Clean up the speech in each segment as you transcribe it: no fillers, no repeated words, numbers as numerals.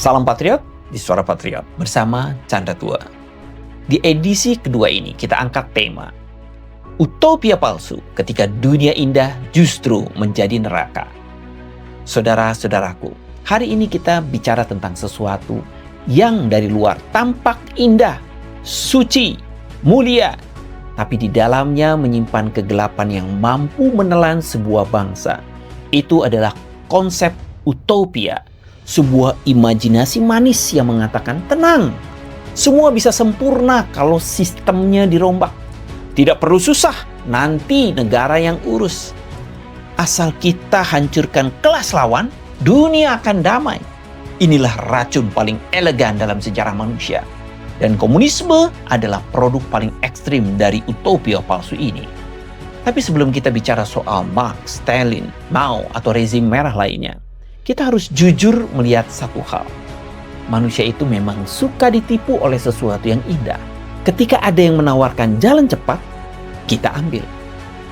Salam Patriot di Suara Patriot bersama Chandra Tua. Di edisi kedua ini kita angkat tema Utopia palsu ketika dunia indah justru menjadi neraka. Saudara-saudaraku, hari ini kita bicara tentang sesuatu yang dari luar tampak indah, suci, mulia, tapi di dalamnya menyimpan kegelapan yang mampu menelan sebuah bangsa. Itu adalah konsep utopia, sebuah imajinasi manis yang mengatakan tenang, semua bisa sempurna kalau sistemnya dirombak. Tidak perlu susah, nanti negara yang urus. Asal kita hancurkan kelas lawan, dunia akan damai. Inilah racun paling elegan dalam sejarah manusia. Dan komunisme adalah produk paling ekstrim dari utopia palsu ini. Tapi sebelum kita bicara soal Marx, Stalin, Mao, atau rezim merah lainnya, kita harus jujur melihat satu hal. Manusia itu memang suka ditipu oleh sesuatu yang indah. Ketika ada yang menawarkan jalan cepat, kita ambil.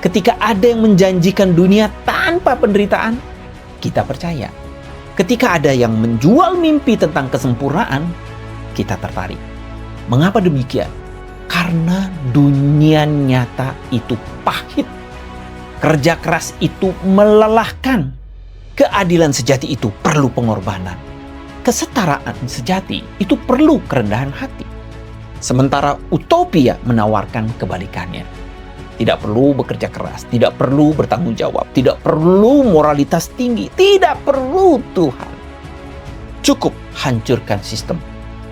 Ketika ada yang menjanjikan dunia tanpa penderitaan, kita percaya. Ketika ada yang menjual mimpi tentang kesempurnaan, kita tertarik. Mengapa demikian? Karena dunia nyata itu pahit. Kerja keras itu melelahkan. Keadilan sejati itu perlu pengorbanan. Kesetaraan sejati itu perlu kerendahan hati. Sementara utopia menawarkan kebalikannya. Tidak perlu bekerja keras, tidak perlu bertanggung jawab, tidak perlu moralitas tinggi, tidak perlu Tuhan. Cukup hancurkan sistem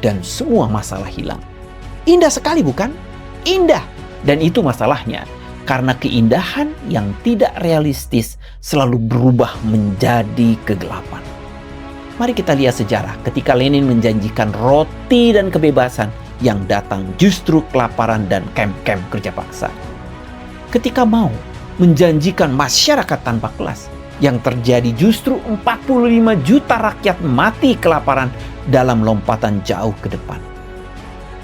dan semua masalah hilang. Indah sekali bukan? Indah. Dan itu masalahnya. Karena keindahan yang tidak realistis selalu berubah menjadi kegelapan. Mari kita lihat sejarah ketika Lenin menjanjikan roti dan kebebasan, yang datang justru kelaparan dan kamp-kamp kerja paksa. Ketika Mao menjanjikan masyarakat tanpa kelas, yang terjadi justru 45 juta rakyat mati kelaparan dalam lompatan jauh ke depan.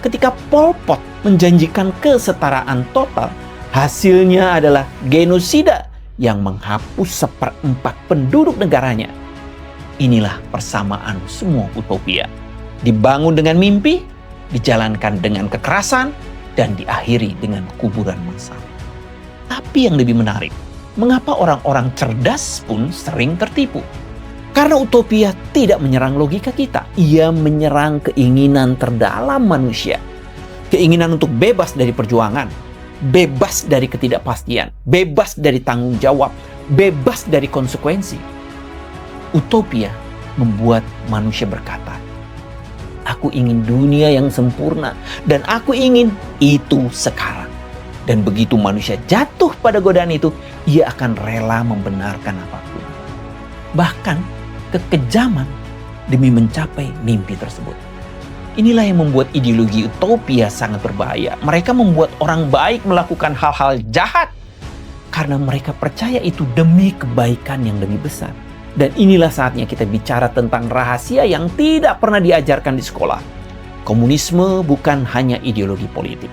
Ketika Pol Pot menjanjikan kesetaraan total, hasilnya adalah genosida yang menghapus 1/4 penduduk negaranya. Inilah persamaan semua utopia. Dibangun dengan mimpi, dijalankan dengan kekerasan, dan diakhiri dengan kuburan massal. Tapi yang lebih menarik, mengapa orang-orang cerdas pun sering tertipu? Karena utopia tidak menyerang logika kita. Ia menyerang keinginan terdalam manusia. Keinginan untuk bebas dari perjuangan, bebas dari ketidakpastian, bebas dari tanggung jawab, bebas dari konsekuensi. Utopia membuat manusia berkata, aku ingin dunia yang sempurna dan aku ingin itu sekarang. Dan begitu manusia jatuh pada godaan itu, ia akan rela membenarkan apapun. Bahkan kekejaman demi mencapai mimpi tersebut. Inilah yang membuat ideologi utopia sangat berbahaya. Mereka membuat orang baik melakukan hal-hal jahat karena mereka percaya itu demi kebaikan yang lebih besar. Dan inilah saatnya kita bicara tentang rahasia yang tidak pernah diajarkan di sekolah. Komunisme bukan hanya ideologi politik.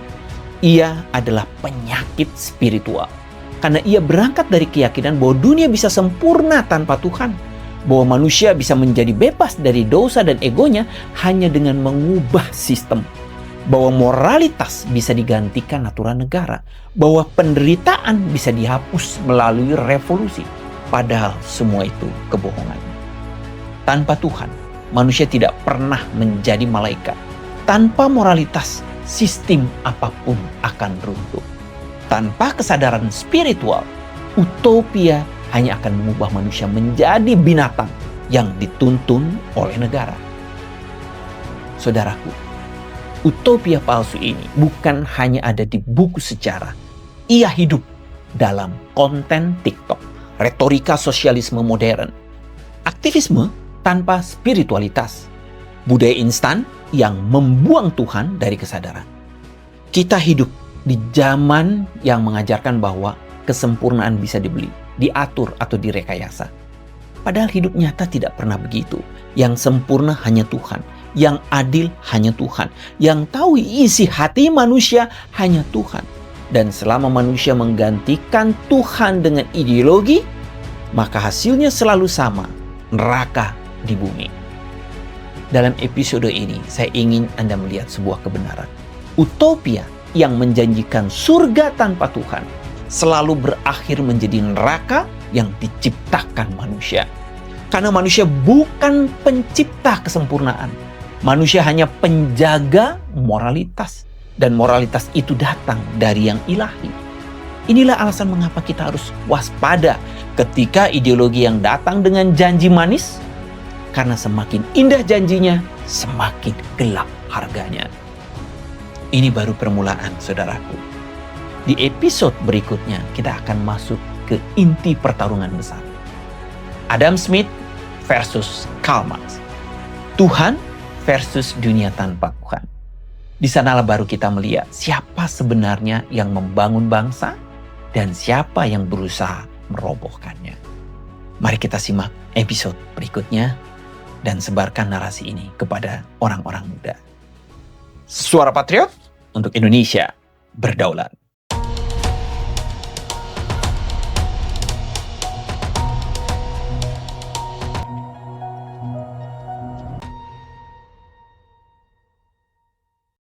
Ia adalah penyakit spiritual. Karena ia berangkat dari keyakinan bahwa dunia bisa sempurna tanpa Tuhan. Bahwa manusia bisa menjadi bebas dari dosa dan egonya hanya dengan mengubah sistem. Bahwa moralitas bisa digantikan aturan negara. Bahwa penderitaan bisa dihapus melalui revolusi. Padahal semua itu kebohongan. Tanpa Tuhan, manusia tidak pernah menjadi malaikat. Tanpa moralitas, sistem apapun akan runtuh. Tanpa kesadaran spiritual, utopia hanya akan mengubah manusia menjadi binatang yang dituntun oleh negara. Saudaraku, utopia palsu ini bukan hanya ada di buku sejarah. Ia hidup dalam konten TikTok, retorika sosialisme modern, aktivisme tanpa spiritualitas, budaya instan yang membuang Tuhan dari kesadaran. Kita hidup di zaman yang mengajarkan bahwa kesempurnaan bisa dibeli, diatur atau direkayasa. Padahal hidup nyata tidak pernah begitu. Yang sempurna hanya Tuhan, yang adil hanya Tuhan, yang tahu isi hati manusia hanya Tuhan. Dan selama manusia menggantikan Tuhan dengan ideologi, maka hasilnya selalu sama, neraka di bumi. Dalam episode ini, saya ingin Anda melihat sebuah kebenaran. Utopia yang menjanjikan surga tanpa Tuhan selalu berakhir menjadi neraka yang diciptakan manusia. Karena manusia bukan pencipta kesempurnaan. Manusia hanya penjaga moralitas. Dan moralitas itu datang dari yang ilahi. Inilah alasan mengapa kita harus waspada ketika ideologi yang datang dengan janji manis. Karena semakin indah janjinya, semakin gelap harganya. Ini baru permulaan, saudaraku. Di episode berikutnya, kita akan masuk ke inti pertarungan besar. Adam Smith versus Karl Marx. Tuhan versus dunia tanpa Tuhan. Di sanalah baru kita melihat siapa sebenarnya yang membangun bangsa dan siapa yang berusaha merobohkannya. Mari kita simak episode berikutnya dan sebarkan narasi ini kepada orang-orang muda. Suara Patriot untuk Indonesia berdaulat.